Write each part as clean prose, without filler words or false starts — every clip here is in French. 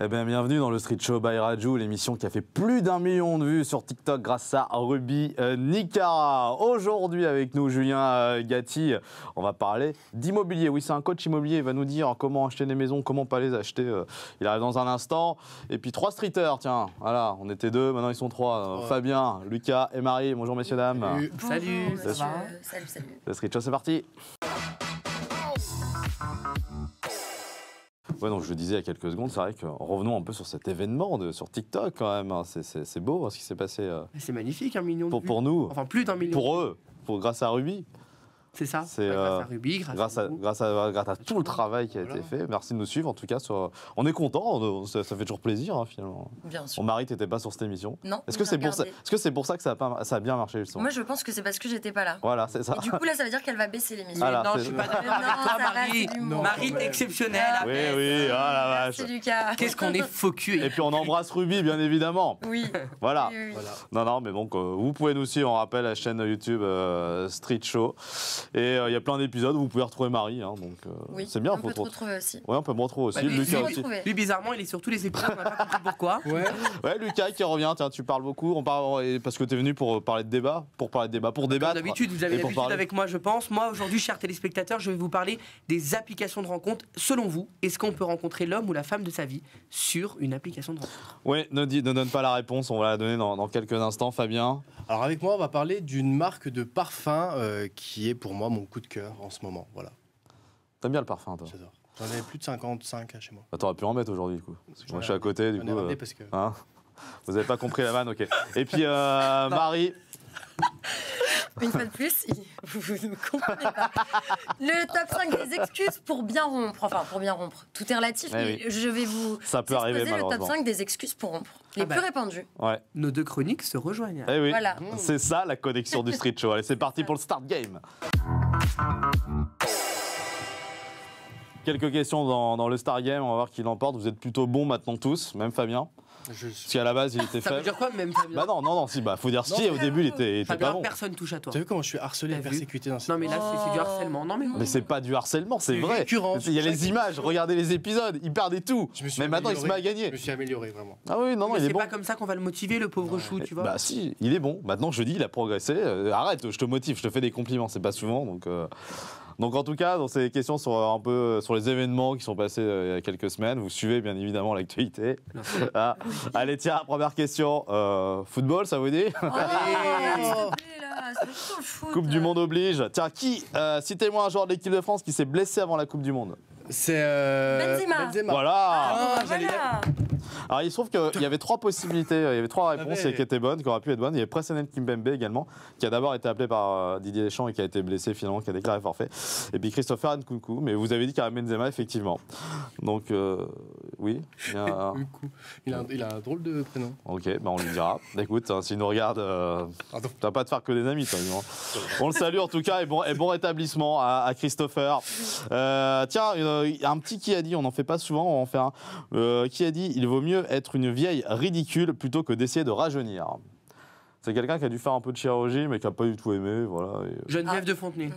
Eh bien, bienvenue dans le Street Show by Raju, l'émission qui a fait plus d'1 million de vues sur TikTok grâce à Ruby Nicara. Aujourd'hui, avec nous, Julien Gatti, on va parler d'immobilier. Oui, c'est un coach immobilier, il va nous dire comment acheter des maisons, comment pas les acheter. Il arrive dans un instant. Et puis 3 streeters, tiens, voilà, on était 2, maintenant ils sont 3. Ouais. Fabien, Lucas et Marie. Bonjour, messieurs, dames. Salut. Bonjour, Ça va salut. Le Street Show, c'est parti. Ouais, donc je le disais il y a quelques secondes, c'est vrai que revenons un peu sur cet événement sur TikTok quand même. Hein. C'est beau ce qui s'est passé C'est magnifique, 1 million de vues. pour nous, Enfin, plus d'1 million. pour eux, grâce à Ruby. C'est ça. C'est, grâce à Ruby, grâce à vous. Grâce à tout le travail qui a été fait. Merci de nous suivre en tout cas. On est content, ça fait toujours plaisir hein, finalement. Bien sûr. Bon, Marie, t'étais pas sur cette émission. Non. Est-ce que c'est pour ça, que ça a bien marché justement? Moi, je pense que c'est parce que j'étais pas là. Voilà, c'est ça. Et du coup, là, ça veut dire qu'elle va baisser l'émission. Voilà, Non, c'est- je suis pas d'accord Non, avec toi, ça va, Marie. c'est du l'humour. Marie, t'es exceptionnelle. Oui, oui, oh la vache. C'est Lucas. Qu'est-ce qu'on est focus. Et puis on embrasse Ruby, bien évidemment. Oui. Voilà. Oui, oui. Non, mais donc, vous pouvez nous suivre, on rappelle la chaîne YouTube Street Show. Et il y a plein d'épisodes où vous pouvez retrouver Marie. Hein, donc, Oui. c'est bien. On peut te retrouver aussi. Ouais, on peut me retrouver aussi. Bah, lui, Lucas lui, aussi. retrouver. Lui, bizarrement, il est sur tous les épisodes, on n'a pas compris pourquoi. Ouais, Lucas qui revient. Tiens, tu parles beaucoup. On parle parce que tu es venu pour parler de débat. Pour Comme débattre. d'habitude, vous avez Et pour l'habitude parler. avec moi, je pense. Moi, aujourd'hui, chers téléspectateurs, je vais vous parler des applications de rencontre. Selon vous, est-ce qu'on peut rencontrer l'homme ou la femme de sa vie sur une application de rencontre? Oui, ne donne pas la réponse. On va la donner dans quelques instants, Fabien. Alors avec moi, on va parler d'une marque de parfum qui est pour moi mon coup de cœur en ce moment. Voilà, T'aimes bien le parfum, toi? j'adore. J'en avais plus de 55 chez moi. Bah, t'aurais pu en mettre aujourd'hui, du coup. Parce que moi, je suis à J'en ai côté, du J'en ai coup. ramené parce que... Hein, vous avez pas compris la vanne, ok. Et puis, Marie. Une fois de plus, vous ne comprenez pas. Le top 5 des excuses pour bien rompre. Enfin, pour bien rompre. Tout est relatif, Eh mais oui. je vais vous Ça peut arriver, exposer le top malheureusement. 5 des excuses pour rompre. Les Ah bah. plus répandues. Ouais. Nos deux chroniques se rejoignent. Eh oui. Voilà. C'est ça la connexion du Street Show. Allez, c'est parti pour le start game. Quelques questions dans le Star Game, on va voir qui l'emporte. Vous êtes plutôt bons maintenant tous, même Fabien. Je Parce qu'à la base, il était Ça veut faible. dire quoi, même Fabien? Bah non, si, faut dire si, au début, il était pas Fabien, bon. personne touche à toi. T'as vu comment je suis harcelé et T'as vu persécuté dans cette... Non, mais là, c'est du harcèlement. Non, mais Mais c'est pas du harcèlement, c'est C'est vrai. récurrent. Il y a les images, regardez les épisodes, il perdait tout. Je me suis Mais maintenant, il se met à amélioré. gagner. Je me suis amélioré, vraiment. Ah oui, non, Mais il est c'est bon. pas comme ça qu'on va le motiver, le pauvre chou, tu vois. Bah si, il est bon. Maintenant, je dis, il a progressé. Arrête, je te motive, je te fais des compliments, c'est pas souvent. Donc en tout cas, dans ces questions un peu sur les événements qui sont passés il y a quelques semaines, vous suivez bien évidemment l'actualité. Ah. Allez, tiens, première question. Football, ça vous dit? Oh, s'il te plaît, là, c'est plutôt le foot. Coupe du Monde oblige. Tiens, citez-moi un joueur de l'équipe de France qui s'est blessé avant la Coupe du Monde. C'est... Benzema. Voilà. Ah, j'allais Voilà. Alors il se trouve qu'il y avait 3 possibilités, il y avait 3 réponses Ah ouais. qui étaient bonnes, qui auraient pu être bonnes. Il y avait Presnel Kimpembe également, qui a d'abord été appelé par Didier Deschamps et qui a été blessé finalement, qui a déclaré forfait. Et puis Christopher Nkunku, mais vous avez dit Karim Benzema effectivement. Donc oui. Il y a- Du coup, il a un drôle de prénom. Ok, bah on lui dira. Écoute, hein, s'il nous regarde, Pardon. tu vas pas te faire que des amis, toi. Dis-moi. On le salue en tout cas et bon rétablissement à Christopher. Tiens, un petit qui a dit, on n'en fait pas souvent, on va en faire un. Qui a dit, il vaut mieux être une vieille ridicule plutôt que d'essayer de rajeunir. C'est quelqu'un qui a dû faire un peu de chirurgie mais qui n'a pas du tout aimé, voilà. Geneviève de Fontenay.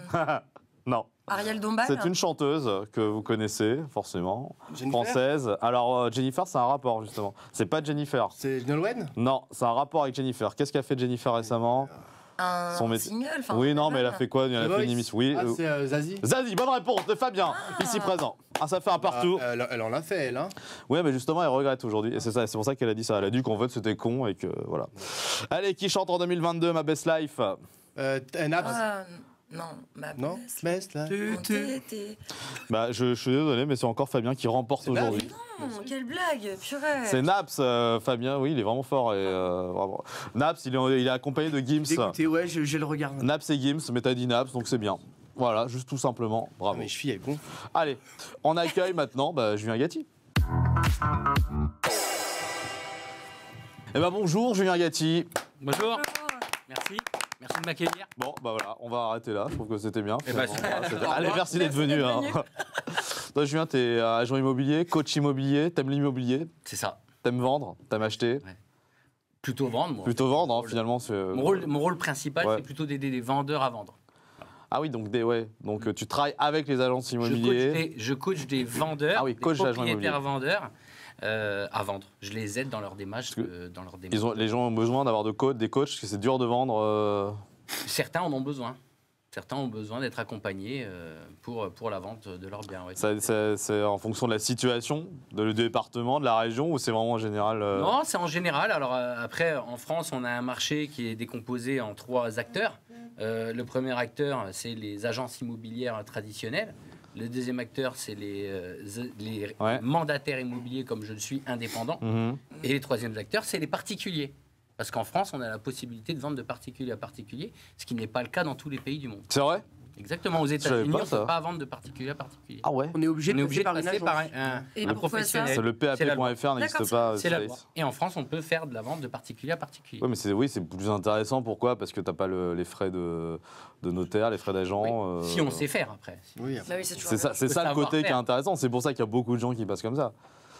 Non, Ariel Dombal. c'est une chanteuse que vous connaissez forcément, Jennifer française. Alors Jennifer, c'est un rapport justement. C'est pas Jennifer. C'est Nolwenn. Non, c'est un rapport avec Jennifer. Qu'est-ce qu'a fait Jennifer récemment? Un Son métier. single. enfin, Oui, non, mais elle a voilà. fait quoi? Elle a The fait une Voice. émission. Oui. Ah, c'est Zazie. Zazie, bonne réponse de Fabien, ici présent. Ah, ça fait un partout. Elle en a fait, elle. Hein. Ouais, mais justement, elle regrette aujourd'hui. Et c'est ça, c'est pour ça qu'elle a dit ça. Elle a dit qu'en fait, c'était con et que voilà. Allez, qui chante en 2022 Ma Best Life? Naps. Ah, non, ma Non best. Best, là. Mon tété. Bah, je suis désolé, mais c'est encore Fabien qui remporte C'est aujourd'hui. Non, quelle blague, purée. C'est Naps, Fabien, oui, il est vraiment fort. Et, bravo. Naps, il est accompagné de Gims. Écoutez, ouais, j'ai le regard. Naps et Gims, mais t'as dit Naps, donc c'est bien. Voilà, juste tout simplement. Ah, Bravo. mes chevilles, elles gonflent. Allez, on accueille maintenant Julien Gatti. Eh ben bonjour Julien Gatti. Bonjour, merci de m'accueillir. Bon, bah voilà, on va arrêter là. Je trouve que c'était bien. Eh ben, finalement. super. Voilà, c'était- Allez, merci d'être venu. Hein. Toi, Julien, t'es agent immobilier, coach immobilier, t'aimes l'immobilier, C'est ça, t'aimes vendre, t'aimes acheter, plutôt vendre. Moi. plutôt vendre, hein, Mon finalement. c'est- Mon rôle principal, Ouais. c'est plutôt d'aider les vendeurs à vendre. Ah oui, donc, donc tu travailles avec les agences Je immobilières. coach des vendeurs, Ah oui, des coach d'agents propriétaires vendeurs, à vendre. Je les aide dans leur démarche. Les gens ont besoin d'avoir des coachs, parce que c'est dur de vendre. Certains en ont besoin. Certains ont besoin d'être accompagnés pour la vente de leurs biens. Ouais. C'est en fonction de la situation, du département, de la région, ou c'est vraiment en général Non, c'est en général. Alors après, en France, on a un marché qui est décomposé en 3 acteurs. Le premier acteur, c'est les agences immobilières traditionnelles. Le deuxième acteur, c'est les mandataires immobiliers, comme je le suis, indépendants. Et les troisièmes acteurs, c'est les particuliers. Parce qu'en France, on a la possibilité de vendre de particulier à particulier, ce qui n'est pas le cas dans tous les pays du monde. C'est vrai ? Exactement. Aux États-Unis, on ne peut pas vendre de particulier à particulier. Ah ouais ? On est obligé de passer par Et un pourquoi professionnel. C'est le PAP.fr n'existe pas. C'est la loi. Et en France, on peut faire de la vente de particulier à particulier. Ouais, mais c'est plus intéressant. Pourquoi ? Parce que tu n'as pas les frais de notaire, les frais d'agent. Si on sait faire après. Oui, Bah oui, c'est toujours C'est ça le côté qui est intéressant. C'est pour ça qu'il y a beaucoup de gens qui passent comme ça.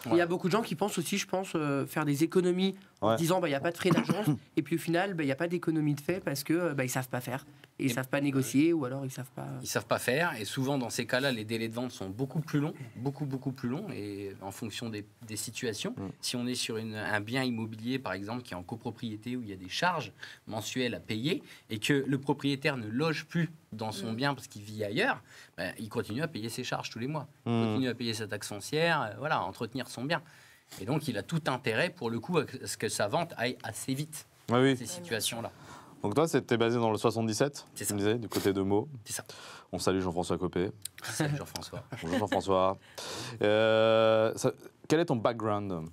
Il y a beaucoup de gens qui pensent aussi, je pense, faire des économies en disant il n'y a pas de frais d'agence et puis au final il n'y a pas d'économie de fait parce que ils savent pas faire et ils savent pas négocier ou alors ils savent pas. Ils savent pas faire et souvent dans ces cas-là les délais de vente sont beaucoup plus longs, beaucoup plus longs et en fonction des situations. Si on est sur un bien immobilier par exemple qui est en copropriété où il y a des charges mensuelles à payer et que le propriétaire ne loge plus dans son bien parce qu'il vit ailleurs, il continue à payer ses charges tous les mois. Il continue à payer sa taxe foncière, à entretenir son bien. Et donc, il a tout intérêt, pour le coup, à ce que sa vente aille assez vite, oui. ces situations-là. Donc toi, t'es basé dans le 77, C'est ça. tu me disais, du côté de Meaux. C'est ça. On salue Jean-François Copé. Salut Jean-François. Bonjour Jean-François. Quel est ton background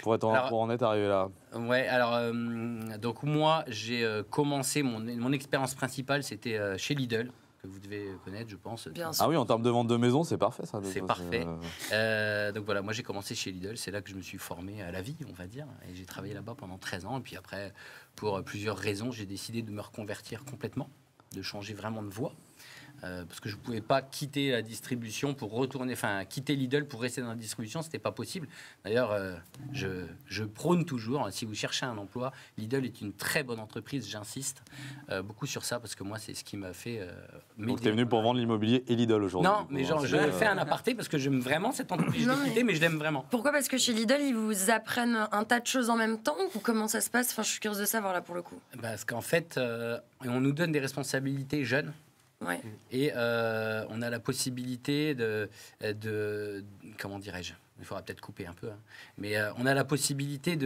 pour en être arrivé là? Ouais, alors, donc moi, j'ai commencé, mon expérience principale, c'était chez Lidl, que vous devez connaître, je pense. Bien sûr. Ah oui, en termes de vente de maison, c'est parfait ça. C'est parfait. Donc voilà, moi j'ai commencé chez Lidl, c'est là que je me suis formé à la vie, on va dire. Et j'ai travaillé là-bas pendant 13 ans. Et puis après, pour plusieurs raisons, j'ai décidé de me reconvertir complètement, de changer vraiment de voie. Parce que je ne pouvais pas quitter la distribution pour retourner, quitter Lidl pour rester dans la distribution, c'était pas possible. D'ailleurs, je prône toujours, si vous cherchez un emploi, Lidl est une très bonne entreprise, j'insiste beaucoup sur ça, parce que moi, c'est ce qui m'a fait... Donc tu es venu pour vendre l'immobilier et Lidl aujourd'hui? Non, mais genre, je fais un aparté parce que j'aime vraiment cette entreprise, je l'ai quittée, mais je l'aime vraiment. Pourquoi? Parce que chez Lidl, ils vous apprennent un tas de choses en même temps, ou comment ça se passe? Enfin, je suis curieuse de savoir là pour le coup. Parce qu'en fait, on nous donne des responsabilités jeunes. Ouais. Et on a la possibilité de comment dirais-je, il faudra peut-être couper un peu, hein. Mais on a la possibilité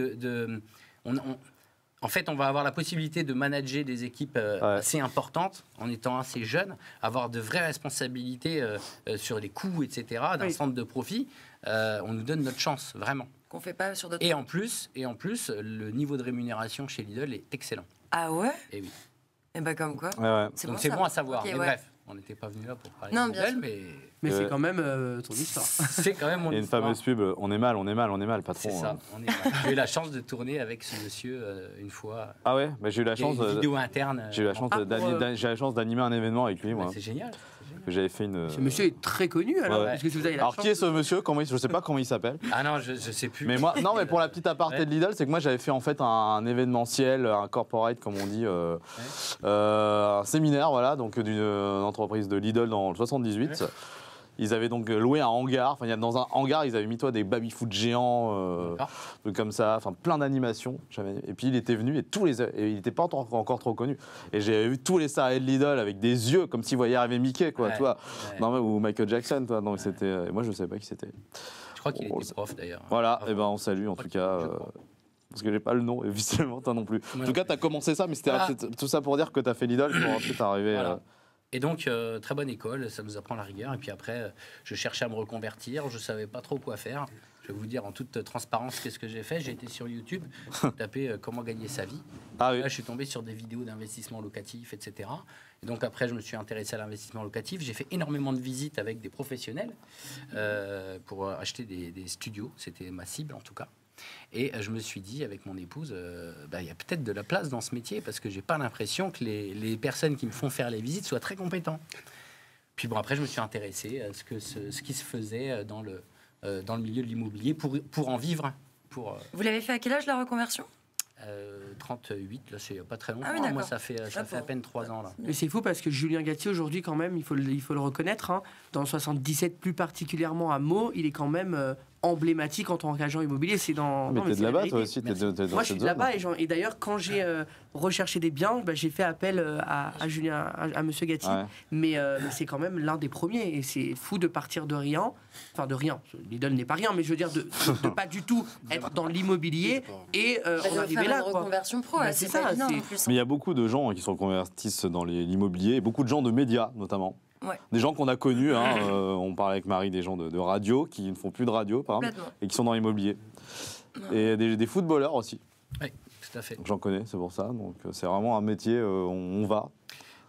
en fait, on va avoir la possibilité de manager des équipes assez importantes en étant assez jeune, avoir de vraies responsabilités sur les coûts, etc., d'un centre de profit. On nous donne notre chance, vraiment. Qu'on fait pas sur d'autres. Et en plus, le niveau de rémunération chez Lidl est excellent. Ah ouais? Et oui. Et bah comme quoi. Ouais. Donc c'est bon à savoir. Okay, mais ouais. bref, on n'était pas venu là pour parler Non, de bien Lidl, sûr. Mais c'est quand même ton histoire. C'est quand même mon Il y a une histoire. fameuse pub, on est mal, patron. C'est ça, on est mal. J'ai eu la chance de tourner avec ce monsieur une fois. Ah ouais, j'ai eu la Il y a chance. une vidéo interne. J'ai eu la chance d'animer un événement avec lui, moi. C'est génial. Que j'avais fait une. Ce monsieur est très connu alors. Ouais. Parce que si vous avez la Alors chance qui est ce monsieur? Je sais pas comment il s'appelle. Ah non, je sais plus. Mais moi, non, mais pour la petite aparté de Lidl, c'est que moi j'avais fait en fait un événementiel, un corporate comme on dit, un séminaire, voilà, donc d'une entreprise de Lidl dans le 78. Ouais. Ils avaient donc loué un hangar. Enfin, dans un hangar, ils avaient mis des baby-foot géants, trucs comme ça. Enfin, plein d'animations. Et puis il était venu et il n'était pas encore trop connu. Et j'ai vu tous les salariés de Lidl avec des yeux comme s'ils voyaient arriver Mickey, quoi, tu vois. Non, ou Michael Jackson, toi. Donc c'était. Moi, je ne savais pas qui c'était. Je crois qu'il était prof d'ailleurs. Voilà. Et ben, on salue en tout cas. Parce que j'ai pas le nom, et visuellement, toi non plus. En tout cas, tu as commencé ça, mais c'était tout ça pour dire que tu as fait Lidl pour ensuite arriver. Voilà. Et donc, très bonne école, ça nous apprend la rigueur. Et puis après, je cherchais à me reconvertir, je ne savais pas trop quoi faire. Je vais vous dire en toute transparence qu'est-ce que j'ai fait. J'ai été sur YouTube, tapé comment gagner sa vie. Ah oui. Là, je suis tombé sur des vidéos d'investissement locatif, etc. Et donc après, je me suis intéressé à l'investissement locatif. J'ai fait énormément de visites avec des professionnels pour acheter des studios. C'était ma cible en tout cas. Et je me suis dit avec mon épouse, il y a peut-être de la place dans ce métier parce que j'ai pas l'impression que les personnes qui me font faire les visites soient très compétents. Puis bon, après je me suis intéressé à ce qui se faisait dans le milieu de l'immobilier pour en vivre. Vous l'avez fait à quel âge la reconversion? 38, là c'est pas très longtemps. Ah oui, moi ça fait à peine 3 ans là. Mais c'est fou parce que Julien Gatti aujourd'hui quand même, il faut le reconnaître, hein, dans le 77 plus particulièrement à Meaux, il est quand même emblématique en tant qu'agent immobilier. C'est dans. Mais non, t'es c'est de la là-bas, vérité. toi aussi, t'es dans Moi, je suis cette de zone. là-bas et d'ailleurs, quand j'ai recherché des biens, j'ai fait appel à Julien, à Monsieur Gatti. Ouais. Mais c'est quand même l'un des premiers et c'est fou de partir de rien. Enfin, de rien. Lidl n'est pas rien, mais je veux dire de pas du tout être dans l'immobilier et Bah, en de arriver faire là. une Quoi. reconversion pro, Bah, c'est c'est pas ça, évident c'est- en plus. Mais il y a beaucoup de gens qui se reconvertissent dans l'immobilier, et beaucoup de gens de médias notamment. Ouais. Des gens qu'on a connus, on parlait avec Marie des gens de radio qui ne font plus de radio par exemple, Complètement. et qui sont dans l'immobilier. Et des footballeurs aussi, Oui, tout à fait. donc j'en connais, c'est pour ça. Donc c'est vraiment un métier, on va.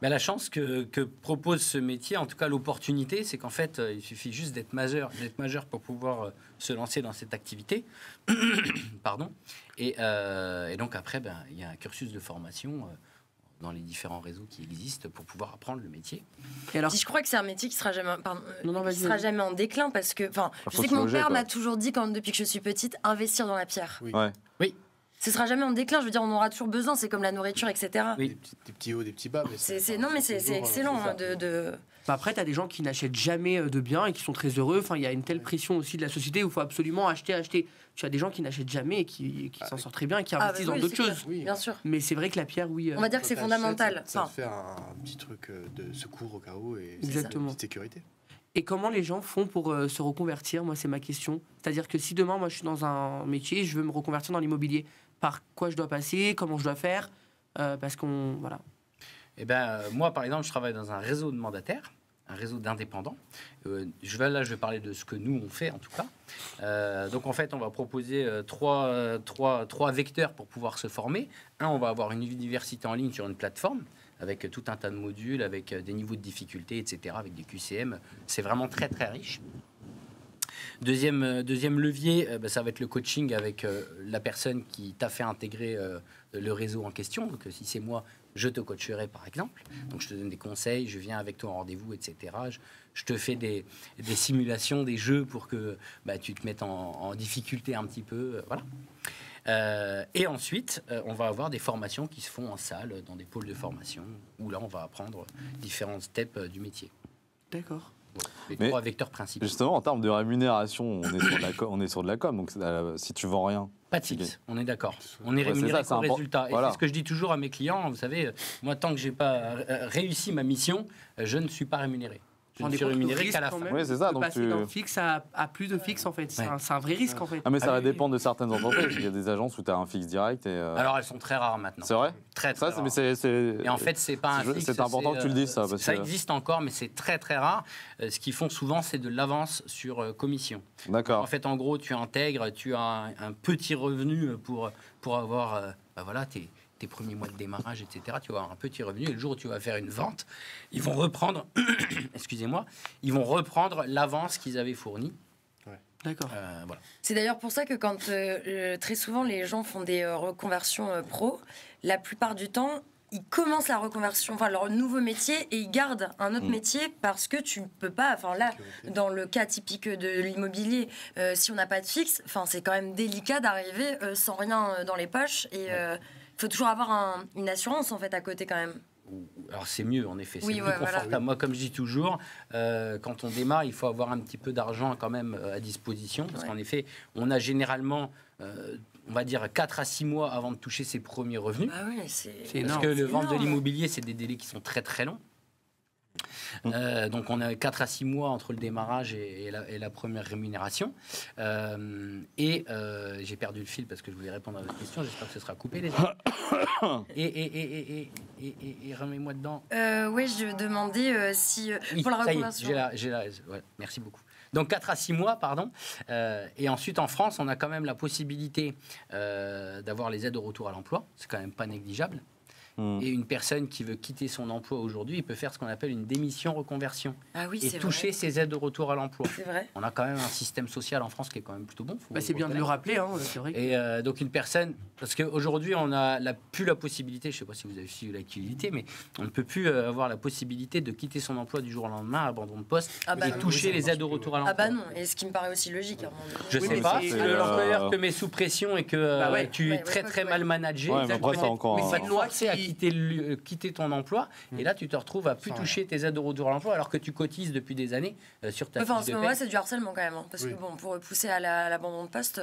Mais la chance que propose ce métier, en tout cas l'opportunité, c'est qu'en fait, il suffit juste d'être majeur pour pouvoir se lancer dans cette activité. Pardon. Et donc après, il y a un cursus de formation dans les différents réseaux qui existent pour pouvoir apprendre le métier. Et alors, Puis je crois que c'est un métier qui sera jamais, Non, qui vas-y, sera vas-y. jamais en déclin parce que, enfin, je faut sais se que mon loger, père quoi. m'a toujours dit, depuis que je suis petite, investir dans la pierre. Oui. Ouais. Ce sera jamais en déclin. Je veux dire, on aura toujours besoin. C'est comme la nourriture, etc. Oui. Des petits hauts, des petits bas. Mais Non, mais c'est toujours, excellent c'est ça. de. bah, après, tu as des gens qui n'achètent jamais de biens et qui sont très heureux. Enfin, il y a une telle pression aussi de la société où il faut absolument acheter. Tu as des gens qui n'achètent jamais et qui s'en sortent très bien et qui Ah, investissent bah dans oui, d'autres c'est choses. clair. Oui. Bien sûr. Mais c'est vrai que la pierre, oui. On va dire que c'est Quand fondamental. t'achètes, Ça Enfin, te fait un petit truc de secours au cas où et Exactement. une petite sécurité. Et comment les gens font pour se reconvertir? Moi, c'est ma question. C'est-à-dire que si demain, moi, je suis dans un métier, je veux me reconvertir dans l'immobilier, par quoi je dois passer? Comment je dois faire? Parce qu'on... Voilà. Eh ben, moi, par exemple, je travaille dans un réseau de mandataires, un réseau d'indépendants. Je vais parler de ce que nous, on fait, en tout cas. Donc, en fait, on va proposer trois vecteurs pour pouvoir se former. Un, on va avoir une université en ligne sur une plateforme, avec tout un tas de modules, avec des niveaux de difficulté, etc., avec des QCM. C'est vraiment très, très riche. Deuxième levier, ça va être le coaching avec la personne qui t'a fait intégrer le réseau en question. Donc, si c'est moi, je te coacherai, par exemple. Donc, je te donne des conseils, je viens avec toi en rendez-vous, etc. Je te fais des simulations, des jeux pour que tu te mettes en difficulté un petit peu. Voilà. Et ensuite, on va avoir des formations qui se font en salle, dans des pôles de formation, où là, on va apprendre différents steps du métier. D'accord. Voilà, les Mais- trois vecteurs principaux. Justement, en termes de rémunération, on est sur de la com, donc si tu vends rien. Pas de fixe, on est d'accord. On est Ouais, c'est rémunéré ça, au c'est résultat. Et voilà. c'est ce que je dis toujours à mes clients. Vous savez, moi, tant que j'ai pas réussi ma mission, je ne suis pas rémunéré. Je ne suis rémunéré qu'à la fin. Oui, c'est ça, De donc passer tu- d'un fixe à plus de fixe, en fait. C'est Ouais. un vrai risque, en fait. Ah, mais ça Ah va oui. dépendre de certaines entreprises. Il y a des agences où tu as un fixe direct. Et, Alors, elles sont très rares maintenant. c'est vrai Très, très Ça, rares. mais c'est. Et en fait, c'est pas un fixe. C'est important que tu le dises, ça. Parce Ça que... existe encore, mais c'est très, très rare. Ce qu'ils font souvent, c'est de l'avance sur commission. En D'accord. fait, en gros, tu intègres, tu as un petit revenu pour avoir voilà, tes premiers mois de démarrage, etc. Tu vas avoir un petit revenu. Et le jour où tu vas faire une vente, ils vont reprendre, excusez-moi, ils vont reprendre l'avance qu'ils avaient fournie. D'accord. Voilà. C'est d'ailleurs pour ça que quand très souvent les gens font des reconversions pro, la plupart du temps, ils commencent la reconversion, enfin leur nouveau métier, et ils gardent un autre métier parce que tu ne peux pas, enfin là, dans le cas typique de l'immobilier, si on n'a pas de fixe, enfin c'est quand même délicat d'arriver sans rien dans les poches, et il faut toujours avoir une assurance en fait à côté quand même. Alors c'est mieux en effet, c'est Oui, plus ouais, voilà. confortable. Moi, comme je dis toujours, quand on démarre, il faut avoir un petit peu d'argent quand même à disposition, parce qu'en effet, on a généralement, on va dire 4 à 6 mois avant de toucher ses premiers revenus. Ah oui, c'est Parce énorme. que le C'est vente de énorme. l'immobilier, c'est des délais qui sont très très longs. Donc on a 4 à 6 mois entre le démarrage et la première rémunération. J'ai perdu le fil parce que je voulais répondre à votre question. J'espère que ce sera coupé, les gens. Et remets-moi dedans. Oui, je demandais si Oui, pour la ça y est, reconversion. ouais, merci beaucoup. Donc 4 à 6 mois, pardon. Et ensuite, en France, on a quand même la possibilité d'avoir les aides au retour à l'emploi. C'est quand même pas négligeable. Et une personne qui veut quitter son emploi aujourd'hui, il peut faire ce qu'on appelle une démission reconversion Ah oui, et c'est toucher vrai. ses aides de retour à l'emploi. C'est vrai. On a quand même un système social en France qui est quand même plutôt bon. faut C'est bien de le reconnaître. rappeler, hein, c'est vrai. Et donc une personne, parce qu'aujourd'hui on n'a plus la possibilité, je ne sais pas si vous avez suivi l'actualité, mais on ne peut plus avoir la possibilité de quitter son emploi du jour au lendemain, abandon de poste, Ah bah et non. toucher les aides au retour à l'emploi. Ah bah non, et ce qui me paraît aussi logique. à un moment donné. Je Oui, sais mais pas, c'est- si l'employeur te met sous pression et que Bah ouais. tu es Ouais, très ouais, très ouais. mal managé, Ouais, mais après, c'est encore Mais un- c'est une loi forcé à qui quitter ton emploi, et là, tu te retrouves à plus Sans toucher tes aides au retour à l'emploi, alors que tu cotises depuis des années sur ta Enfin, en fiche ce de moment-là, paie. c'est du harcèlement quand même. Hein, parce que bon, pour pousser à l'abandon de poste.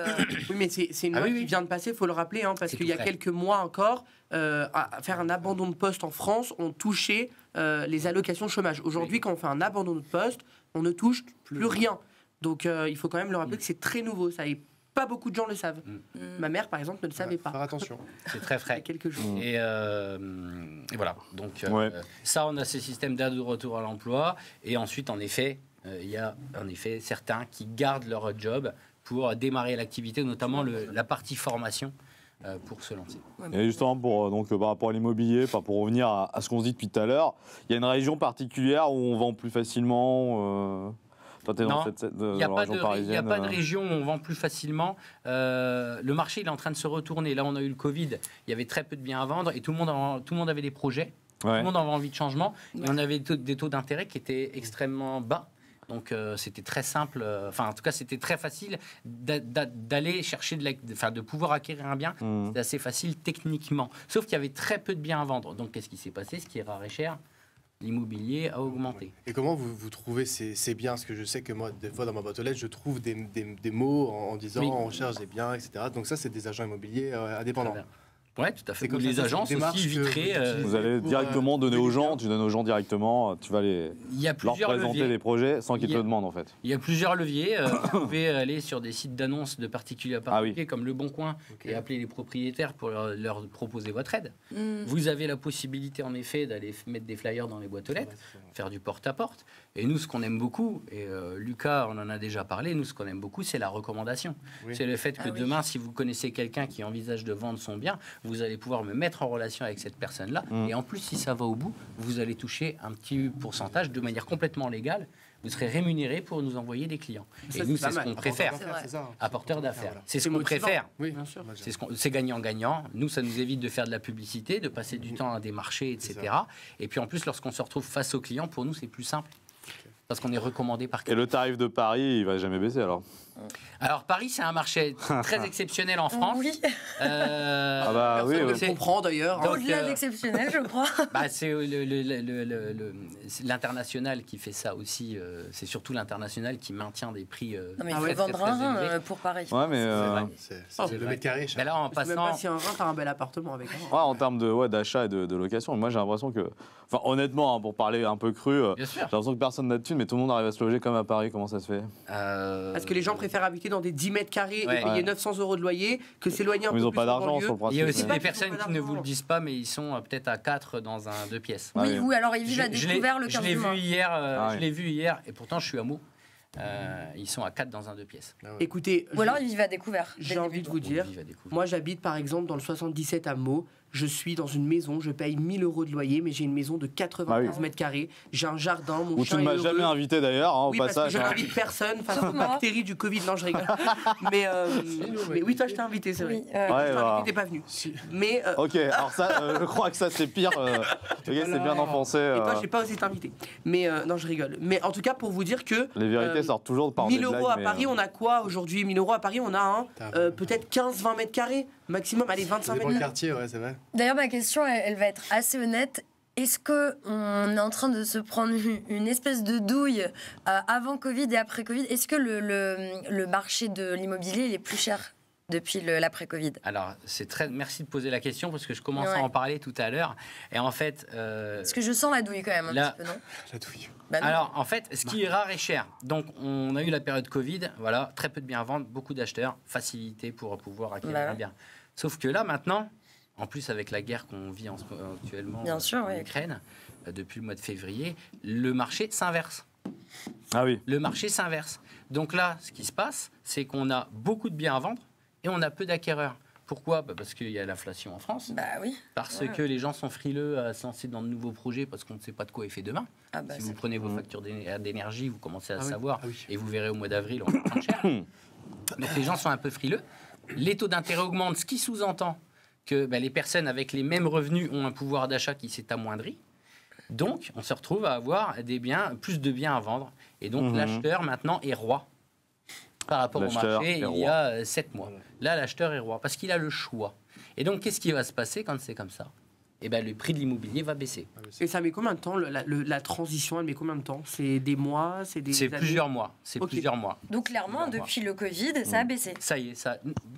Oui, mais c'est une Ah loi oui, qui oui. vient de passer, il faut le rappeler, hein, parce C'est qu'il y a tout frais. quelques mois encore, à faire un abandon de poste en France, on touchait les allocations chômage. Aujourd'hui, quand on fait un abandon de poste, on ne touche plus rien. Donc il faut quand même le rappeler que c'est très nouveau, ça, et pas beaucoup de gens le savent. Ma mère, par exemple, ne le savait pas. Faire attention. C'est très Il y a frais. quelques jours. Et voilà. Donc, Ouais. ça, on a ce système d'aide au retour à l'emploi. Et ensuite, en effet, il y a en effet certains qui gardent leur job pour démarrer l'activité, notamment la partie formation pour se lancer. Et justement, par rapport à l'immobilier, pour revenir à ce qu'on se dit depuis tout à l'heure, il y a une région particulière où on vend plus facilement. Toi, tu es dans Non, dans Il n'y a, la pas région de, il parisienne. y a pas de région où on vend plus facilement. Le marché il est en train de se retourner. Là, on a eu le Covid. Il y avait très peu de biens à vendre et tout le monde avait des projets. Tout Ouais. le monde avait envie de changement. Et on avait des taux d'intérêt qui étaient extrêmement bas. Donc, c'était très simple. Enfin, en tout cas, c'était très facile d'aller chercher de pouvoir acquérir un bien. Mmh. C'est assez facile techniquement. Sauf qu'il y avait très peu de biens à vendre. Donc, qu'est-ce qui s'est passé? Ce qui est rare et cher, l'immobilier a augmenté. Et comment vous trouvez ces biens? Parce que je sais que moi, des fois, dans ma boîte aux lettres, je trouve des mots en disant Oui. on cherche des biens, etc. Donc ça, c'est des agents immobiliers indépendants. Très bien. Ouais, tout à fait. C'est comme Ou ça, les c'est une agences démarche aussi que vitrées. vous utilisez. Vous allez pour, directement donner trouver aux des gens, biens. tu donnes aux gens directement, tu vas Il y a leur plusieurs présenter leviers. des projets sans qu'ils Il y te a- le demandent en fait. Il y a plusieurs leviers. Vous pouvez aller sur des sites d'annonces de particuliers à particuliers comme Le Bon Coin Ok. et appeler les propriétaires pour leur proposer votre aide. Mm. Vous avez la possibilité en effet d'aller mettre des flyers dans les boîtes aux lettres, Ouais, c'est bon. faire du porte-à-porte. Et nous, ce qu'on aime beaucoup, et Lucas, on en a déjà parlé, nous, ce qu'on aime beaucoup, c'est la recommandation. Oui. C'est le fait que Ah oui. demain, si vous connaissez quelqu'un qui envisage de vendre son bien, vous allez pouvoir me mettre en relation avec cette personne-là. Mm. Et en plus, si ça va au bout, vous allez toucher un petit pourcentage de manière complètement légale. Vous serez rémunéré pour nous envoyer des clients. Ça, Et c'est nous, pas c'est ce mal. qu'on préfère. C'est vrai. C'est ça. Apporteur d'affaires. Voilà. C'est ce C'est qu'on motivant. préfère. Oui, Bien sûr. C'est gagnant-gagnant. Nous, ça nous évite de faire de la publicité, de passer du temps à des marchés, etc. Et puis en plus, lorsqu'on se retrouve face aux clients, pour nous, c'est plus simple. Parce qu'on est recommandé par Et quelqu'un. le tarif de Paris, il va jamais baisser alors. Alors, Paris, c'est un marché très exceptionnel en France. Oui, Ah bah oui, Personne ne oui. le comprend d'ailleurs. Donc, au-delà d'exceptionnel, je crois. Bah, c'est c'est l'international qui fait ça aussi. C'est surtout l'international qui maintient des prix. Non, mais il Ah faut ouais, vendre un élevés. pour Paris. Ouais, mais C'est Oh, le vrai. mètre carré. Mais là, en Je sais même passant. pas si un rein, t'as un bel appartement avec un rein. ouais, en termes d'achat et de location, moi j'ai l'impression que, enfin honnêtement, hein, pour parler un peu cru, Bien sûr. j'ai l'impression que personne n'a de thunes, mais tout le monde arrive à se loger comme à Paris. Comment ça se fait? Parce que les gens préfèrent habiter dans des 10 mètres carrés Ouais. et payer Ouais. 900 € de loyer que s'éloigner un Ils peu n'ont plus pas en d'argent banlieue. sur le Il principe. y a aussi C'est pas des qu'ils ont personnes pas qui ne vous le d'argent. disent pas, mais ils sont peut-être à 4 dans un 2 pièces. Ah Oui, oui. ou alors ils vivent à Je l'ai- découvert le je 15 l'ai du mois. vu hier, Ah je oui. l'ai vu hier, et pourtant je suis à Meaux. Ils sont à 4 dans un 2 pièces. Écoutez, Ou alors ils vivent à découvert. dès j'ai le envie début. de vous dire, On vit à découvrir. moi j'habite par exemple dans le 77 à Meaux. Je suis dans une maison, je paye 1000 € de loyer, mais j'ai une maison de 95 Ah oui. mètres carrés. J'ai un jardin, mon Où tu chien ne est m'as heureux. jamais invité d'ailleurs, hein, au Oui, parce que passage. je hein. n'invite personne face Sauf aux moi. bactéries du Covid. Non, je rigole. mais oui, toi, je t'ai invité, c'est vrai. Oui, Toi, je Ouais, t'ai voilà. invité, t'es pas venu. Mais Ok, alors ça, je crois que ça c'est pire. Ok, c'est bien enfoncé. et toi, j'ai pas osé t'inviter. Mais non, je rigole. Mais en tout cas, pour vous dire que Les vérités euh, sortent toujours par 1000 des € blagues, à mais, Paris, on a quoi aujourd'hui? 1000 € à Paris, on a peut-être 15-20 mètres carrés maximum. Allez, 25 Ça mètres dépend le carrés. quartier, ouais, c'est vrai. D'ailleurs, ma question, elle va être assez honnête. Est-ce qu'on est en train de se prendre une espèce de douille avant Covid et après Covid? Est-ce que le marché de l'immobilier il est plus cher depuis l'après-Covid? Alors, merci de poser la question parce que je commençais Ouais. à en parler tout à l'heure. Et en fait, Parce que je sens la douille quand même un Là- petit peu, non? La douille. Bah non. alors en fait, ce qui est rare est cher. Donc, on a eu la période Covid, voilà, très peu de biens à vendre, beaucoup d'acheteurs, facilité pour pouvoir acquérir Bah un ouais. bien. Sauf que là, maintenant, en plus avec la guerre qu'on vit actuellement Bien sûr, en ouais. Ukraine, depuis le mois de février, le marché s'inverse. Ah oui. Le marché s'inverse. Donc là, ce qui se passe, c'est qu'on a beaucoup de biens à vendre et on a peu d'acquéreurs. Pourquoi? Parce qu'il y a l'inflation en France, Bah oui. parce Ouais. que les gens sont frileux à se lancer dans de nouveaux projets parce qu'on ne sait pas de quoi est fait demain. Ah bah, Si vous c'est- prenez vos factures d'énergie, vous commencez à Ah oui. savoir, Ah oui. et vous verrez au mois d'avril, on va prendre cher. Donc les gens sont un peu frileux. Les taux d'intérêt augmentent, ce qui sous-entend que les personnes avec les mêmes revenus ont un pouvoir d'achat qui s'est amoindri. Donc, on se retrouve à avoir plus de biens à vendre. Et donc, Mhm. l'acheteur, maintenant, est roi par rapport au L'acheteur marché est il y roi. a 7 mois. Là, l'acheteur est roi parce qu'il a le choix. Et donc, qu'est-ce qui va se passer quand c'est comme ça? eh ben, le prix de l'immobilier va baisser. Et ça met combien de temps la transition, elle met combien de temps? C'est des mois, c'est des C'est années plusieurs mois. C'est Ok. plusieurs mois. Donc clairement, Plusieurs depuis le Covid, ça a baissé. Ça y est,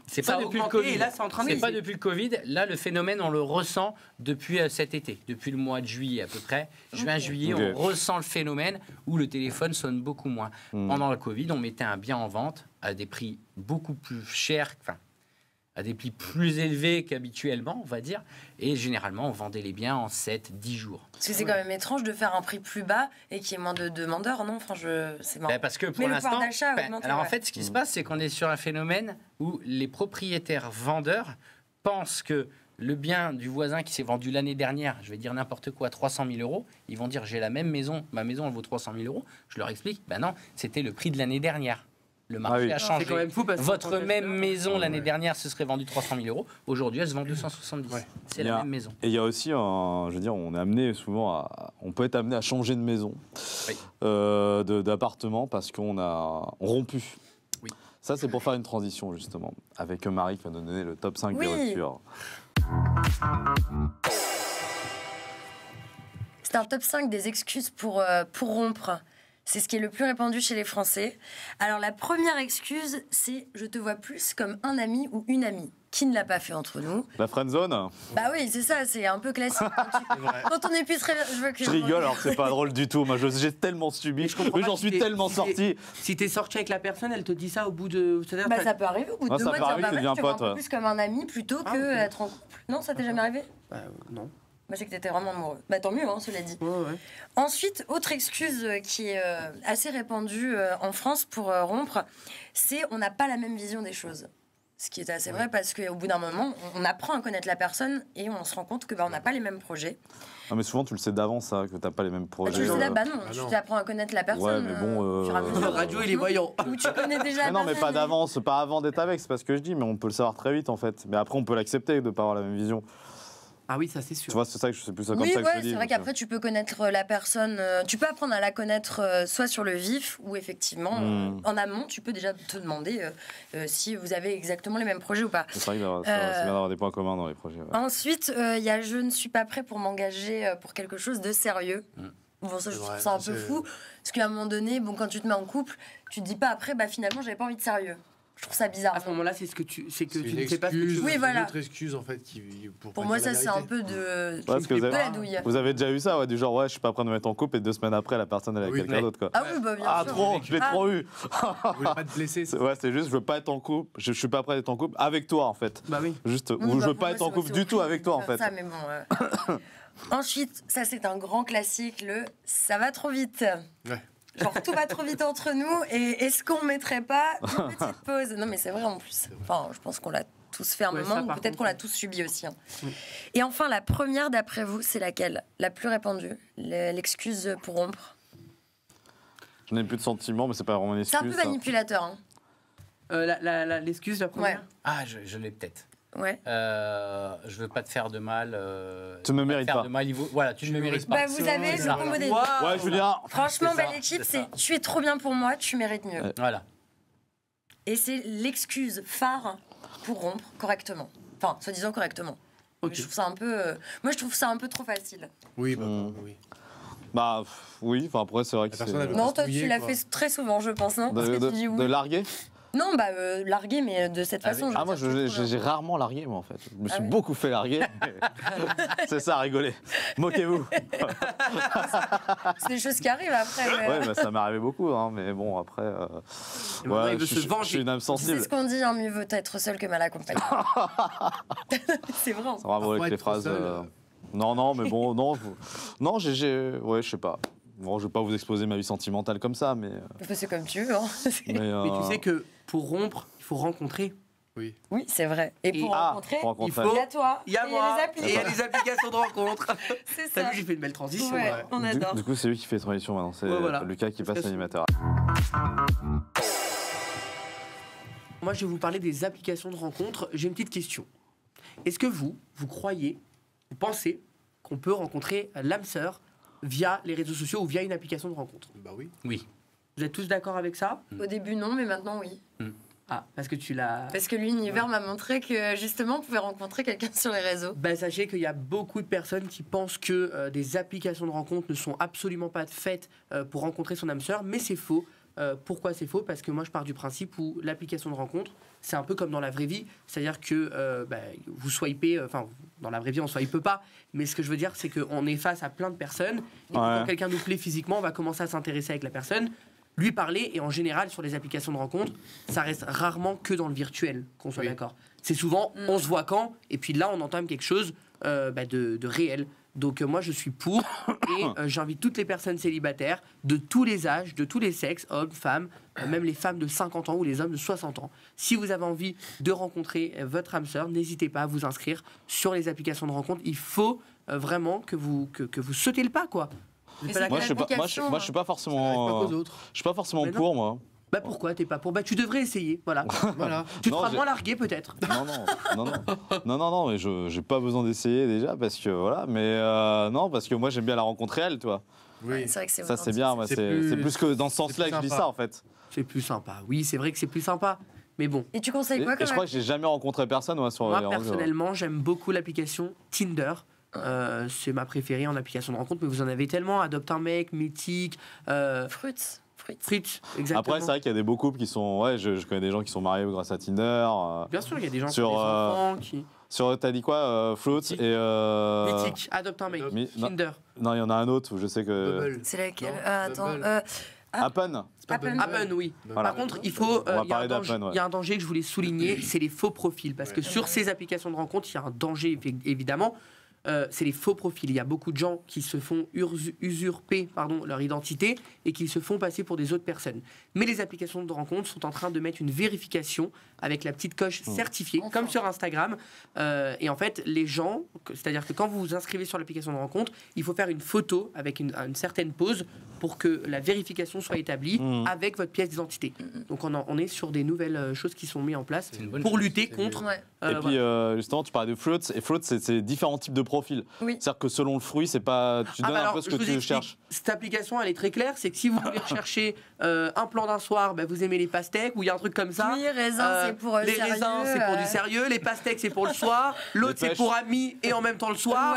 c'est Ça pas a depuis le augmenté, Covid. et là, c'est en train de C'est pas baisser. depuis le Covid. Là, le phénomène, on le ressent depuis cet été, depuis le mois de juillet à peu près. Juin, juillet, Ok. on ressent le phénomène où le téléphone sonne beaucoup moins. Pendant le Covid, on mettait un bien en vente à des prix beaucoup plus chers, enfin, à des prix plus élevés qu'habituellement, on va dire. Et généralement, on vendait les biens en 7-10 jours. Parce que c'est quand même étrange de faire un prix plus bas et qu'il y ait moins de demandeurs, non? Enfin, c'est marrant. Ben, parce que pour Mais le pouvoir l'instant, d'achat a ben, augmenté, alors en ouais. fait, ce qui se passe, c'est qu'on est sur un phénomène où les propriétaires vendeurs pensent que le bien du voisin qui s'est vendu l'année dernière, je vais dire n'importe quoi, 300 000 euros, ils vont dire j'ai la même maison, ma maison elle vaut 300 000 euros. Je leur explique, ben non, c'était le prix de l'année dernière. Le marché oui. a changé. C'est quand même fou parce que Votre quand même elle- maison l'année dernière se serait vendue 300 000 euros. Aujourd'hui, elle se vend 270. Ouais. C'est Il y la a- même maison. Et il y a aussi, je veux dire, on est amené souvent on peut être amené à changer de maison, Oui. d'appartement parce qu'on a rompu. Oui. Ça, c'est pour faire une transition, justement, avec Marie qui va nous donner le top 5 des Oui. ruptures. C'est un top 5 des excuses pour rompre. C'est ce qui est le plus répandu chez les Français. Alors la première excuse, c'est « je te vois plus comme un ami ou une amie ». Qui ne l'a pas fait entre nous? La friendzone, Bah oui, c'est ça, c'est un peu classique. Quand on est plus très... Je veux que je rigole alors que c'est pas drôle du tout. Moi, j'ai tellement subi, je comprends mais pas j'en si suis t'es- tellement si sorti. Si t'es sorti avec la personne, elle te dit ça au bout de. C'est-à-dire, Bah ça peut arriver au bout de Ouais, 2 ça mois, peut arriver dire, que tu bah, deviens tu vois un pote, peu ouais. plus comme un ami plutôt Ah, que ok. être en couple. Non, ça t'est jamais arrivé? non. Bah c'est que t'étais vraiment amoureux. Bah tant mieux, hein, cela dit. Ouais, ouais. Ensuite, autre excuse qui est assez répandue en France pour rompre, c'est on n'a pas la même vision des choses. Ce qui est assez vrai parce qu'au bout d'un moment, on apprend à connaître la personne et on se rend compte que on n'a pas les mêmes projets. Non, mais souvent, tu le sais d'avance, ça, que t'as pas les mêmes Bah, projets. tu le sais là, bah non, Ah tu non. t'apprends à connaître la personne. Ouais, mais bon, au fur et à mesure. Le radio, il est voyant. Ou tu connais déjà Mais la non, mais pas personne. d'avance, pas avant d'être avec, c'est pas ce que je dis, mais on peut le savoir très vite en fait. Mais après, on peut l'accepter de ne pas avoir la même vision. Ah oui, ça c'est Tu sûr. vois, c'est ça que c'est plus ça comme Oui, ça que je ouais, te dis. c'est vrai donc, qu'après tu peux connaître la personne, tu peux apprendre à la connaître soit sur le vif ou effectivement en amont tu peux déjà te demander si vous avez exactement les mêmes projets ou pas. c'est vrai que c'est bien d'avoir des points communs dans les projets. Ouais. Ensuite, il y a je ne suis pas prêt pour m'engager pour quelque chose de sérieux. Bon, ça, je C'est trouve vrai, ça un ça, peu c'est- fou parce qu'à un moment donné, bon, quand tu te mets en couple, tu te dis pas après, bah finalement, j'avais pas envie de sérieux. Je trouve ça bizarre. À ce moment-là, c'est que tu C'est ne une sais pas ce que tu excuse, veux. Oui, c'est voilà. une autre excuse en fait Pour pas moi, dire ça, la c'est un vérité. peu de. Parce que de la douille. vous avez déjà eu ça, ouais, du genre, ouais, je suis pas prêt de me mettre en couple et 2 semaines après, la personne elle est avec Oui. quelqu'un Ouais. d'autre. Quoi. Ah oui, bah bien Ah, sûr. trop, je l'ai Ah. trop eu. Vous voulez pas te blesser. Ouais, c'est juste, je veux pas être en couple, je suis pas prêt d'être en couple avec toi en fait. Bah oui. Juste, Oui, ou bah, je veux pour pas moi, être en c'est couple aussi du tout avec toi en faire fait. ça, mais bon, Ensuite, ça c'est un grand classique, le ça va trop vite. Ouais. Genre tout va trop vite entre nous et est-ce qu'on mettrait pas une petite pause? Non mais c'est vrai en plus. Enfin, je pense qu'on l'a tous fait un Ouais, moment, ça, ou par peut-être contre, qu'on l'a ouais. tous subi aussi. Hein. Mm. Et enfin, la première d'après vous, c'est laquelle? La plus répandue, l'excuse pour rompre. Je n'ai plus de sentiments, mais c'est pas vraiment une C'est un excuse. peu ça. manipulateur. Hein. L'excuse, la première. Ah, je l'ai peut-être. Ouais. Je veux pas te faire de mal. Tu me te mérites faire pas. de mal, voilà, tu ne me mérites pas. Bah, vous avez c'est le ça. combo des deux. Waouh. Ouais, Julien. Franchement, C'est ça, belle équipe, c'est ça. c'est tu es trop bien pour moi, tu mérites mieux. Voilà. Et c'est l'excuse phare pour rompre correctement. Enfin, soi-disant correctement. Ok. Mais je trouve ça un peu. Moi, je trouve ça un peu trop facile. Oui, bah, Mm. oui. Bah oui, enfin après, c'est vrai que La c'est. personne, elle veut Non, pas toi, se tu mouiller, l'as quoi. fait très souvent, je pense, non Parce que tu dis De oui. larguer. Non, bah, larguer, mais de cette façon. Ah, moi, veux dire, j'ai rarement largué, moi, en fait. Je me suis Ah oui beaucoup fait larguer. C'est ça, rigoler. Moquez-vous. C'est des choses qui arrivent après. Ouais, bah, ça m'est arrivé beaucoup, hein, mais bon, après. Et maintenant, il veut je se suis venger. une âme C'est sensible. ce qu'on dit, hein, mieux vaut être seul que mal accompagné. C'est vrai. Ça va Parfois, avec les être phrases. seul, Non, mais bon, non. Non, ouais, je sais pas. Bon, je vais pas vous exposer ma vie sentimentale comme ça, mais. C'est comme tu veux. Hein. Mais tu sais que pour rompre, il faut rencontrer. Oui. Oui, c'est vrai. Et pour rencontrer, pour rencontrer. il faut- il y a toi. Il y a et moi. les applis. Et il y a les applications de rencontre. C'est T'as ça. vu, j'ai fait une belle transition. Ouais, Ouais. on adore. Du coup, c'est lui qui fait transition maintenant. C'est Ouais, voilà. Lucas qui Parce passe que- l'animateur. Moi, je vais vous parler des applications de rencontre. J'ai une petite question. Est-ce que vous croyez, vous pensez qu'on peut rencontrer l'âme sœur via les réseaux sociaux ou via une application de rencontre? Bah oui. Oui. Vous êtes tous d'accord avec ça? Au début, non, mais maintenant, oui. Ah, parce que tu l'as... Parce que l'univers m'a montré que justement on pouvait rencontrer quelqu'un sur les réseaux. Bah, sachez qu'il y a beaucoup de personnes qui pensent que des applications de rencontres ne sont absolument pas faites pour rencontrer son âme sœur, mais c'est faux. Pourquoi c'est faux? Parce que moi je pars du principe où l'application de rencontre, c'est un peu comme dans la vraie vie, c'est-à-dire que vous swipez, enfin dans la vraie vie on swipe pas, mais ce que je veux dire c'est qu'on est face à plein de personnes, et quand quelqu'un nous plaît physiquement, on va commencer à s'intéresser avec la personne, lui parler, et en général sur les applications de rencontre, ça reste rarement que dans le virtuel, qu'on soit d'accord. C'est souvent on se voit quand, et puis là on entame quelque chose de réel. Donc moi je suis pour, et j'invite toutes les personnes célibataires de tous les âges, de tous les sexes, hommes, femmes, même les femmes de 50 ans ou les hommes de 60 ans. Si vous avez envie de rencontrer votre âme sœur, n'hésitez pas à vous inscrire sur les applications de rencontre. Il faut vraiment que vous sautez le pas, quoi. Mais c'est Moi, je suis pas forcément. Je suis pas forcément pour, moi. Bah pourquoi t'es pas pour? Bah tu devrais essayer, voilà. Tu te feras moins larguer peut-être. Non, mais j'ai pas besoin d'essayer déjà parce que voilà, mais non, parce que moi j'aime bien la rencontre réelle, toi. Oui, c'est vrai que c'est ça c'est bien, c'est plus que dans ce sens-là que je dis ça en fait. C'est plus sympa. Oui, c'est vrai que c'est plus sympa. Mais bon. Et tu conseilles quoi et je crois que j'ai jamais rencontré personne moi, sur moi personnellement, j'aime beaucoup l'application Tinder. C'est ma préférée en application de rencontre, mais vous en avez tellement. Adopte un mec, Mythique, Fritz, exactement. Après, c'est vrai qu'il y a des beaux couples qui sont. Ouais, je connais des gens qui sont mariés grâce à Tinder. Bien sûr, il y a des gens qui ont des enfants qui. T'as dit quoi Fruits et. Mythique, Adopte un mec, Tinder. Non, il y en a un autre, je sais que. Bubble. C'est laquelle? Attends. Appen. Appen, oui. Voilà. Par contre, il faut. Il y y a un danger que je voulais souligner, c'est les faux profils. Parce que sur ces applications de rencontre, il y a un danger, évidemment. C'est les faux profils. Il y a beaucoup de gens qui se font usurper leur identité et qui se font passer pour des autres personnes. Mais les applications de rencontre sont en train de mettre une vérification avec la petite coche certifiée, comme sur Instagram. Et en fait, les gens, c'est-à-dire que quand vous vous inscrivez sur l'application de rencontre, il faut faire une photo avec une certaine pose pour que la vérification soit établie avec votre pièce d'identité. Donc on est sur des nouvelles choses qui sont mises en place pour lutter contre... Et puis justement, tu parlais de Fruits, et Fruits, c'est différents types de profils. C'est-à-dire que selon le fruit, c'est pas... Tu donnes un peu ce que tu cherches. Cette application, elle est très claire, c'est que si vous voulez rechercher un plan d'un soir, vous aimez les pastèques, ou il y a un truc comme ça. Oui, raisins, c'est pour les sérieux, raisins, c'est pour du sérieux, les pastèques, c'est pour le soir, l'autre, c'est pour amis et en même temps le soir.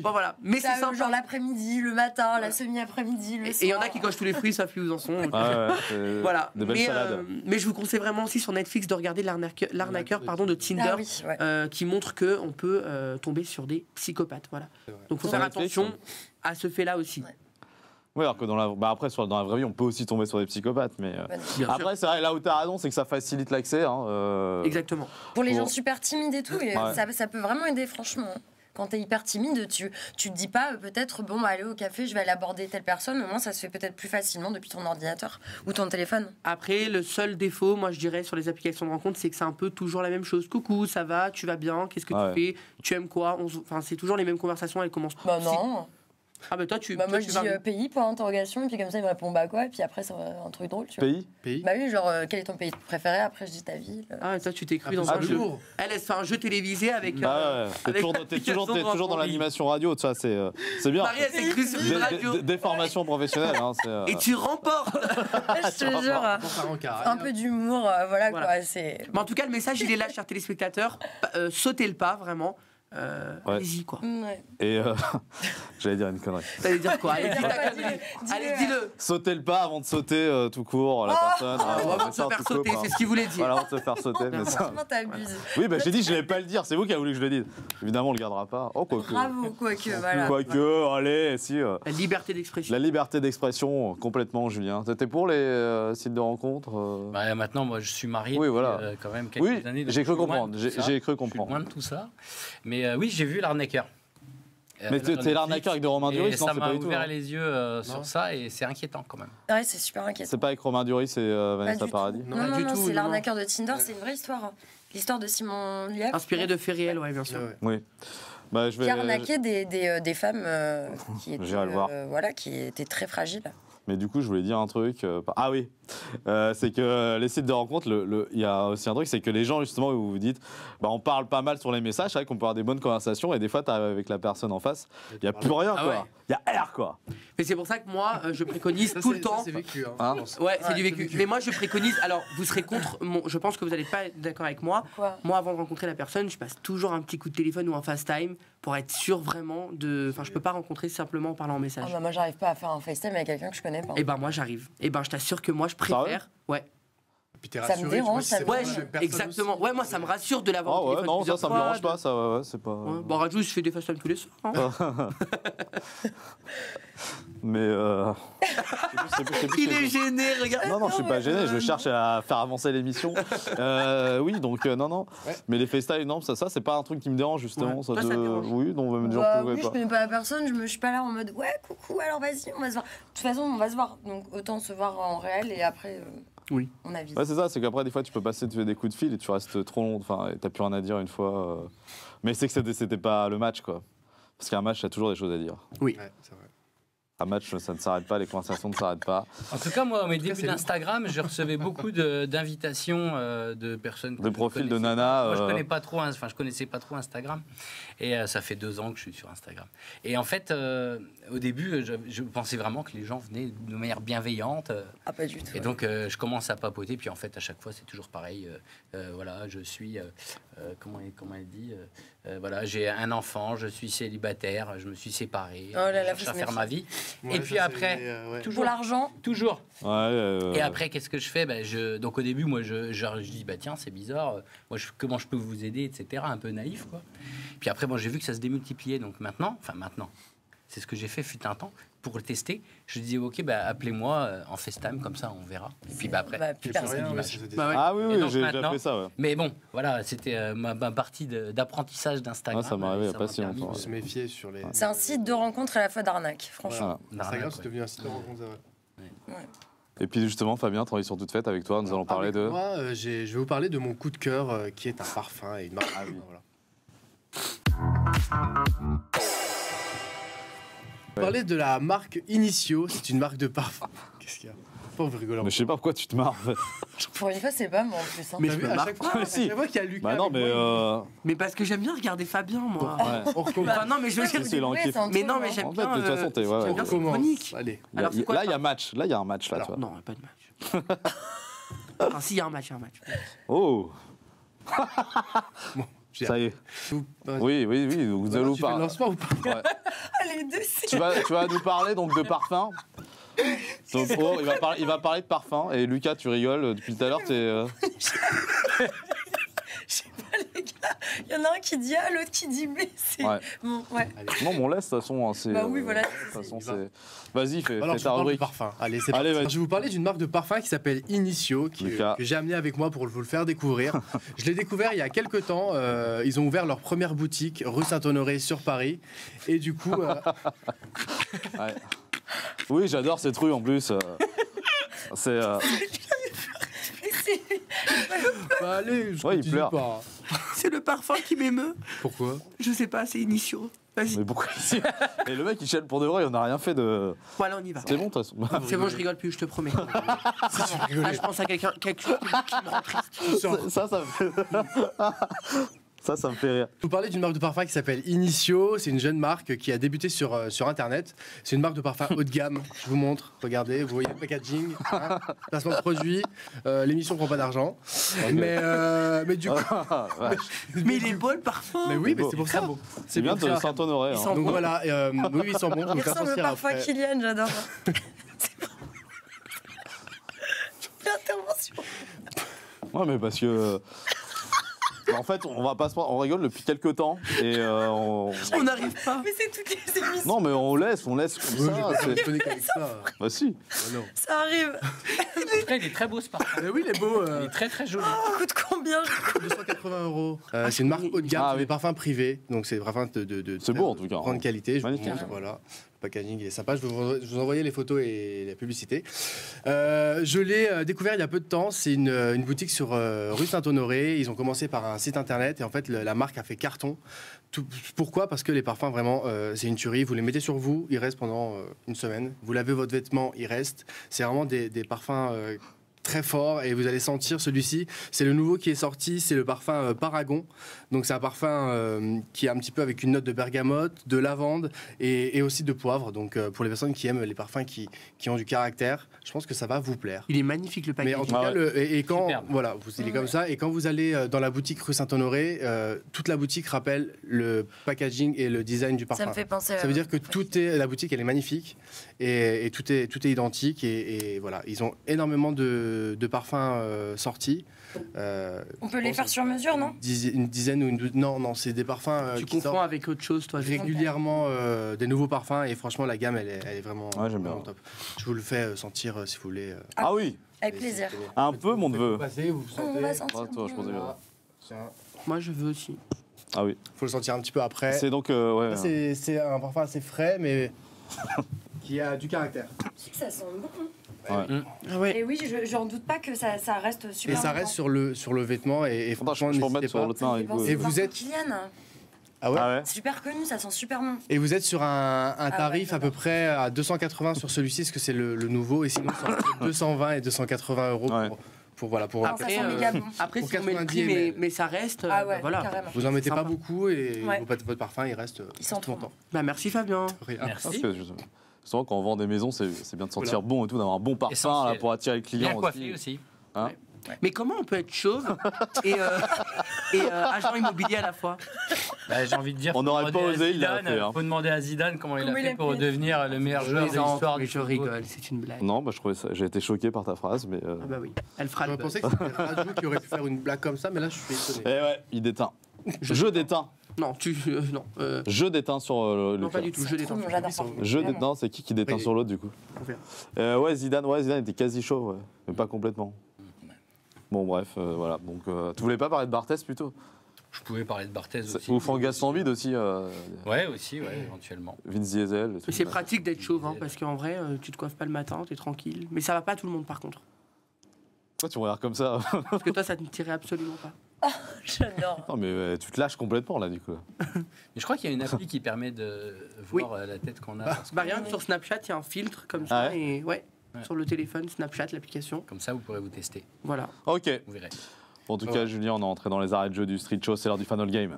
Voilà. Mais c'est sympa. Genre l'après-midi, le matin, la semi-après-midi, le soir. Et il y en a qui cochent tous les fruits, savent plus où ils en sont. Voilà. Des belles salades. Mais je vous conseille vraiment aussi sur Netflix de regarder l'arnaqueur de Tinder, qui montre qu'on peut tomber sur des psychopathes. Voilà. Donc il faut faire attention à ce fait-là aussi. Oui, alors que dans la vraie vie, on peut aussi tomber sur des psychopathes. Mais après, c'est vrai, là où tu as raison, c'est que ça facilite l'accès. Exactement. Pour les gens super timides et tout, ça peut vraiment aider, franchement. Quand tu es hyper timide, tu te dis pas peut-être, aller au café, je vais aller aborder telle personne. Au moins, ça se fait peut-être plus facilement depuis ton ordinateur ou ton téléphone. Après, le seul défaut, moi je dirais, sur les applications de rencontre, c'est que c'est un peu toujours la même chose. Coucou, ça va, tu vas bien, qu'est-ce que tu fais, tu aimes quoi? C'est toujours les mêmes conversations, elles commencent. Non. Ah toi tu moi je dis pays pour interrogation et puis comme ça il me répond quoi et puis après c'est un truc drôle tu vois. Pays Bah oui genre quel est ton pays préféré, après je dis ta ville. Ah toi tu t'es cru dans un jeu. Elle fait un jeu télévisé avec t'es toujours dans l'animation radio, ça c'est bien. Marie elle s'est crue sur une radio. Des formations professionnelles et tu remportes. Je te jure. Un peu d'humour voilà quoi, c'est. Mais en tout cas le message il est là chers téléspectateurs, sautez le pas vraiment. Allez-y quoi. Et j'allais dire une connerie. T'allais dire quoi? Allez, dis-le. Sauter le pas avant de sauter tout court la personne. Avant de se faire sauter, c'est ce qu'il voulait dire. Avant de se faire sauter. Mais ça... t'abuses. Oui, j'ai dit je n'allais pas le dire. C'est vous qui avez voulu que je le dise. Évidemment, on le gardera pas. Bravo, quoique, voilà. Quoique, allez, si. La liberté d'expression. La liberté d'expression, complètement, Julien. T'étais pour les sites de rencontres maintenant, moi, je suis marié depuis quand même quelques années. J'ai cru comprendre. J'ai cru comprendre. Je suis loin de tout ça. Mais oui, j'ai vu l'arnaqueur. Mais t'es l'arnaqueur avec de Romain Duris, non? Ça m'a ouvert les yeux sur ça et c'est inquiétant quand même. Ouais, c'est super inquiétant. C'est pas avec Romain Duris et Vanessa Paradis? Non, c'est l'arnaqueur de Tinder, c'est une vraie histoire. L'histoire de Simon Lièvre. Inspiré de faits réels, bien sûr. Oui. Qui a arnaqué des femmes qui étaient, qui étaient très fragiles. Mais du coup, je voulais dire un truc. Ah oui, c'est que les sites de rencontres, il y a aussi un truc, c'est que les gens, justement, vous vous dites, on parle pas mal sur les messages, c'est vrai qu'on peut avoir des bonnes conversations, et des fois, tu arrives avec la personne en face, il n'y a plus rien, Ah quoi. ouais. Il y a R, quoi. Mais c'est pour ça que moi, je préconise Ça, tout c'est- le temps. ça, c'est vécu. Hein, Hein je pense. Ouais, c'est Ouais, du vécu. Mais moi, je préconise. Alors, vous serez contre. Je pense que vous n'allez pas être d'accord avec moi. Quoi? Moi, avant de rencontrer la personne, je passe toujours un petit coup de téléphone ou un FaceTime pour être sûr vraiment de. Enfin, je peux pas rencontrer simplement en parlant en Ah message. bah, moi, j'arrive pas à faire un FaceTime avec quelqu'un que je connais pas. Et ben moi, j'arrive. Et ben, je t'assure que moi, je Sérieux préfère. Ouais. Puis t'es Ça me rassuré, tu vois, dérange, si ça c'est me Ouais, vraiment dérange. une personne exactement. aussi. Ouais, moi, ça me rassure de l'avoir Ah au ouais, téléphone non, ça plusieurs me fois, dérange pas, ça, ouais, c'est pas. Ouais. Bon, Rajou, je fais des FaceTime tous les soirs. Hein. Mais. Il est gêné, regarde. Non, je suis pas gêné, je cherche à faire avancer l'émission. Oui, donc non. Ouais. Mais les FaceTime, non, ça c'est pas un truc qui me dérange, justement. Ouais. Ça Toi, ça te dérange. Oui, non, même dire Bah, que oui, je pas. connais pas la personne, je suis pas là en mode ouais, coucou, alors vas-y, on va se voir. De toute façon, on va se voir, donc autant se voir en réel et après, Oui. on avise. Ouais, c'est ça, c'est qu'après, des fois, tu peux passer des coups de fil et tu restes trop long, enfin, et t'as plus rien à dire une fois. Mais c'est que c'était pas le match, quoi. Parce qu'un match, t'as toujours des choses à dire. Ouais, c'est vrai. Un match, ça ne s'arrête pas, les conversations ne s'arrêtent pas. En tout cas, moi, au mes cas, débuts c'est d'Instagram, je recevais beaucoup d'invitations de personnes. que Des je profils de connaissais nana, pas. Moi, je connaissais pas trop Instagram. Et ça fait 2 ans que je suis sur Instagram. Et en fait, au début, je pensais vraiment que les gens venaient de manière bienveillante. Ah, pas du tout. Et donc, je commence à papoter. Puis en fait, à chaque fois, c'est toujours pareil. Voilà, je suis. Comment elle dit voilà, j'ai un enfant, je suis célibataire, je me suis séparé, Oh là là, je cherche faut à se faire méfier. ma vie. Ouais, Et puis ça, après, c'est, ouais. Pour l'argent, toujours. Ouais, Et après, qu'est-ce que je fais Donc au début, moi, je dis, tiens, c'est bizarre, comment je peux vous aider, etc. Un peu naïf, quoi. Puis après, j'ai vu que ça se démultipliait. Donc maintenant, c'est ce que j'ai fait fut un temps. Pour le tester, je dis, ok, appelez-moi en FaceTime, comme ça, on verra. Et puis après, bah, plus Plus personne. rien, l'image. ouais, Bah ouais. Ah oui, Et donc, j'ai déjà maintenant- fait ça, ouais. mais bon, voilà, c'était ma partie d'apprentissage d'Instagram. Ah, ça m'est arrivé il y a Ça pas m'a si permis longtemps, Faut de- se méfier sur les. C'est un site de rencontre à la fois d'arnaque, franchement. Voilà. Instagram, Arnaque, c'est ouais. devenu un site de rencontre. Ouais. Et puis justement, Fabien, transition toute faite avec toi, nous allons parler Avec de. Moi, je vais vous parler de mon coup de cœur, qui est un parfum et une marque. Ah oui. Voilà. On va parler de la marque Initio, c'est une marque de parfum. Qu'est-ce qu'il y a? Pourquoi vous rigolez? Mais je sais pas pourquoi tu te marres. En fait. Pour une fois, c'est pas moi en plus. Hein. Mais T'as je vu, me à marre chaque fois, pas. à Si. chaque fois qu'il y a Lucas. Bah non, avec mais. moi, Mais parce que j'aime bien regarder Fabien, moi. Ouais. on recommence. Enfin, non, mais je veux Ouais, dire. Si, il en ouais, kiffe. c'est entre Mais non, nous, mais hein. j'aime En fait, bien. de toute façon, t'es- ouais, j'aime ouais. bien On ses commence. chroniques. Allez. Alors, c'est quoi Là, le il y a match. Là, il y a un match, là, Alors, tu vois. non, pas de match. Enfin, si, il y a un match, il y a un match. Oh, J'ai- ça y est. Vas-y. Oui, vous Voilà, allez nous tu fais le parler. lancement ou pas? Ouais. Ah, les deux, c'est. Tu vas nous parler donc de parfum. Donc, oh, il va parler de parfum. Et Lucas, tu rigoles depuis tout à l'heure. Je sais pas, les gars. Il y en a un qui dit A, l'autre qui dit B. C'est. Ouais. Bon, ouais. Non, mais on laisse de toute façon. Hein, c'est, Bah oui, voilà, de toute façon, c'est- il va. c'est. Vas-y, fais Alors, je ta vous parle de rubrique. parfum. Allez, c'est Allez, parti. vas-y. Je vais vous parler d'une marque de parfum qui s'appelle Initio, Lucas. que j'ai amené avec moi pour vous le faire découvrir. Je l'ai découvert il y a quelques temps. Ils ont ouvert leur première boutique rue Saint-Honoré sur Paris. Et du coup, Ouais. Oui, j'adore cette rue en plus. C'est. Mais c'est. bah, allez, je Ouais, il continue pleure. pas. C'est le parfum qui m'émeut. Pourquoi? Je sais pas, c'est Initio. Vas-y. Mais pourquoi ici? Et le mec, il chiale pour de vrai, il en a rien fait de. Bon, allez, on y va. C'est bon, de toute façon. C'est bon, je rigole plus, je te promets. Si tu Ah, rigolais. je pense à quelque chose qui me rend triste. Ça me fait. Ça me fait rire. Je vais vous parler d'une marque de parfum qui s'appelle Initio. C'est une jeune marque qui a débuté sur Internet. C'est une marque de parfum haut de gamme. Je vous montre. Regardez, vous voyez le packaging, hein, placement de produit. L'émission prend pas d'argent. Mais du coup, Ouais. Mais il est beau le parfum. mais oui, mais beau. c'est pour ça. C'est bien pour de ça. Saint-Honoré. Il Hein. sent Donc bon. voilà, oui, ils sont bons. Je vais Il vous faire ressemble au sentir parfum après. Kylian, j'adore. L'intervention. Ouais, mais parce que. En fait, on va pas se prendre- on rigole depuis quelques temps et On n'arrive pas. Mais c'est toutes les émissions. non mais on laisse comme Oui, je vais ça. pas c'est- téléphoner qu'avec ça. Bah si. Oh non. Ça arrive. Après, il est très beau ce parfum. Mais oui, il est beau. Il est très très joli. Ça coûte combien? 280 €. C'est une marque haut de gamme, Ah, c'est oui. des parfums privés, donc c'est des parfums de C'est beau, en tout cas. grande qualité. Je vous Magnifique. montre, voilà. Le packaging est sympa. Je vais vous envoyer les photos et la publicité. Je l'ai découvert il y a peu de temps. C'est une boutique sur rue Saint-Honoré. Ils ont commencé par un site internet et en fait la marque a fait carton. Pourquoi? Parce que les parfums vraiment c'est une tuerie. Vous les mettez sur vous, ils restent pendant une semaine. Vous lavez votre vêtement, il reste. C'est vraiment des parfums très fort et vous allez sentir celui-ci. C'est le nouveau qui est sorti, c'est le parfum Paragon. Donc c'est un parfum qui est un petit peu avec une note de bergamote, de lavande et aussi de poivre. Donc pour les personnes qui aiment les parfums qui ont du caractère, je pense que ça va vous plaire. Il est magnifique le Mais packaging. en tout Ah cas, ouais. et quand Superbe. voilà, il est comme ça. Et quand vous allez dans la boutique rue Saint-Honoré, toute la boutique rappelle le packaging et le design du parfum. Ça me fait penser. Ça veut dire que la boutique, elle est magnifique et tout est identique et voilà, ils ont énormément de parfums sortis. On peut les faire sur mesure, non? Une dizaine ou une douzaine. Non, c'est des parfums Tu qui confonds sortent avec autre chose, toi. régulièrement des nouveaux parfums et franchement la gamme elle est vraiment, Ouais, j'aime bien. vraiment top. Je vous le fais sentir si vous voulez. Ah oui, Avec plaisir. un peu, mon neveu. Vous passez, vous On sentez. va sentir. Ouais, toi, je pensais Voilà. Tiens, Moi, je veux aussi. Ah oui. faut le sentir un petit peu après. C'est donc. Ouais. Ça, c'est un parfum assez frais mais qui a du caractère. Je sais que ça sent bon. Ah ouais. Et oui, je n'en doute pas que ça reste super. Et ça reste sur le vêtement et Attends, franchement je peux n'hésitez remettre sur pas. l'autre main avec vous. Et vous êtes- Kylian. Ah ouais. Ah ouais. C'est super connu, ça sent super bon. Et vous êtes sur un tarif ouais, à peu près à 280 sur celui-ci, parce que c'est le nouveau, et sinon c'est entre 220 et 280 € Ouais. pour voilà pour. Ah, ça Après, sent méga bon. Après, Pour si on met le 90 prix, ml. mais ça reste. Ah ouais, voilà. carrément. Vous en mettez Sympa. pas beaucoup et Ouais. votre parfum il reste. Il sent trop longtemps. bon. Bah, merci Fabien. Rien. Merci. Parce que justement, quand on vend des maisons, c'est bien de sentir Voilà. bon et tout, d'avoir un bon parfum Essentiel. là, pour attirer le Bien client coiffé aussi. aussi. Hein Mais comment on peut être chauve et agent immobilier à la fois? Bah, j'ai envie de dire. On faut n'aurait demander pas à osé, il l'a Zidane, fait, hein. Faut demander à Zidane comment il a Comment il fait a pour fait. devenir le meilleur joueur de l'histoire mais du je football. rigole, c'est une blague. Non, bah, je trouvais ça. J'ai été choqué par ta phrase, mais. Ah bah oui, elle fera le J'aurais buzz. pensé que c'était Rajou qui aurait pu faire une blague comme ça, mais là je suis Eh étonné. ouais, il déteint. Je déteins. Non, non. Je déteins sur le Non, pas cœur. du tout, je Trop détends. bon, j'adore. Je Vraiment. déteins, c'est qui déteint Oui. sur l'autre du coup? On verra. Ouais, Zidane était quasi chaud, ouais. Mais pas complètement. Bon, bref, voilà. Donc, tu voulais pas parler de Barthez plutôt? Je pouvais parler de Barthez aussi. Ou Franck Gastambide aussi, Ouais, aussi, ouais, éventuellement. Vince Diesel. Mais c'est pratique d'être chauve, hein, parce qu'en vrai, tu te coiffes pas le matin, t'es tranquille. Mais ça va pas à tout le monde par contre. Pourquoi tu me regardes comme ça? Parce que toi, ça ne tirait absolument pas. J'adore. Non, mais tu te lâches complètement là, du coup. Mais je crois qu'il y a une appli qui permet de voir la tête qu'on a. parce que- Bah rien que sur Snapchat, il y a un filtre comme Ah ça. ouais Et ouais, Ouais. sur le téléphone, Snapchat, l'application. Comme ça, vous pourrez vous tester. Voilà. Ok. Vous verrez. En tout cas, Julien, on est entré dans les arrêts de jeu du Street Show, c'est l'heure du Final Game.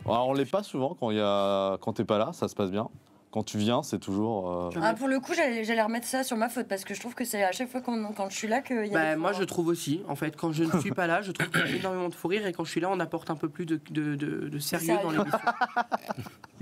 Alors, on l'est pas souvent quand t'es pas là, ça se passe bien. Quand tu viens, c'est toujours. Ah, pour le coup, j'allais remettre ça sur ma faute parce que je trouve que c'est à chaque fois quand je suis là qu'il y a. Bah, des moi, fois- je trouve aussi. En fait, quand je ne suis pas là, je trouve qu'il y a énormément de fou rire. Et quand je suis là, on apporte un peu plus de sérieux dans Sérieux. l'émission.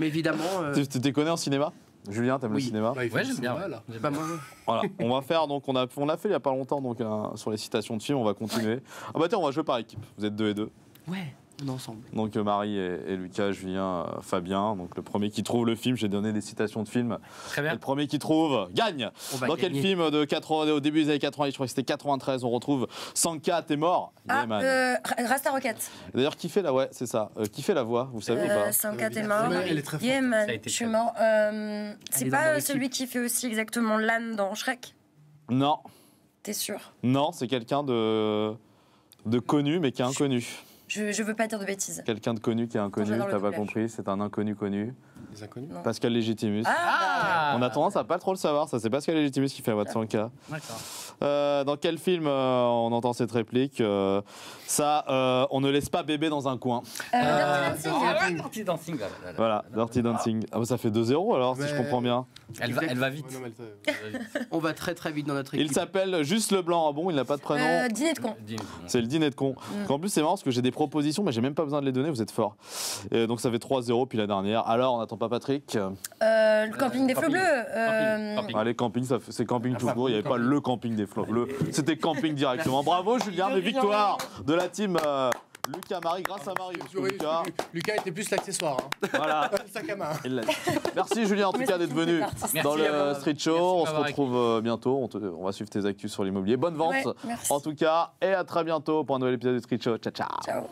Mais évidemment. Tu t'es connais en cinéma? Julien, t'aimes le Oui. cinéma? Bah, il fait Ouais, du j'aime bien. cinéma, là. J'aime Bah, bien. moi, Voilà, on va faire donc on l'a fait il y a pas longtemps donc sur les citations de films, on va continuer. Ah bah tiens, on va jouer par équipe. Vous êtes 2 et 2. ouais, on est ensemble. Donc Marie et Lucas, Julien, Fabien. Donc le premier qui trouve le film, j'ai donné des citations de films. Très Et bien. le premier qui trouve gagne. On va Dans quel gagner. film de 80 au début des années 80, je crois que c'était 93, on retrouve Sanka, t'es mort. Ah, Yeman. Rasta Rocket. D'ailleurs, qui fait la ouais, c'est ça. Qui fait la voix, vous savez ou pas? Sanka, t'es mort. Mais elle est très forte. Yeah, man, Ça a été je suis très mort. C'est Elle est dans pas l'équipe. celui qui fait aussi exactement l'âne dans Shrek? Non, T'es sûr? non, c'est quelqu'un de connu mais qui est inconnu. Je veux pas dire de bêtises. Quelqu'un de connu qui est inconnu, j'adore le t'as pas doublage. compris, c'est un inconnu connu. Les inconnus. Non. Pascal Légitimus. Ah, On a tendance à pas trop le savoir, ça c'est Pascal Légitimus qui fait la voix de Sanka. D'accord. Dans quel film on entend cette réplique on ne laisse pas bébé dans un coin. Dirty Dancing. Dirty Dancing. Voilà, Dirty Dancing. Ah bah ça fait 2-0 alors, si je Mais- comprends bien. Elle va vite. Ouais, non, mais elle- On va très très vite dans notre équipe. Il s'appelle Juste Leblanc. Ah bon, il n'a pas de prénom. Dîner de con. C'est le dîner de con. En plus, c'est marrant parce que j'ai des propositions, mais j'ai même pas besoin de les donner, vous êtes forts. Et donc ça fait 3-0, puis la dernière. Alors, on n'attend pas Patrick. Le camping des flots camping. bleus. Camping. Allez, camping, c'est camping tout court. Il n'y avait pas le camping des flots bleus. C'était camping directement. Bravo, Julien, mais victoire de la team Lucas Marie, grâce à Marie. Parce que Oui, Lucas, Lucas était plus l'accessoire. Hein. voilà. Le sac à main. Il l'a dit. Merci Julien en tout Mais cas c'est d'être une venu partie. dans Merci le d'avoir- Street Show. merci On se de m'avoir retrouve bientôt. On va suivre tes actus sur l'immobilier. Bonne vente Ouais, merci. en tout cas et à très bientôt pour un nouvel épisode du Street Show. Ciao ciao. Ciao.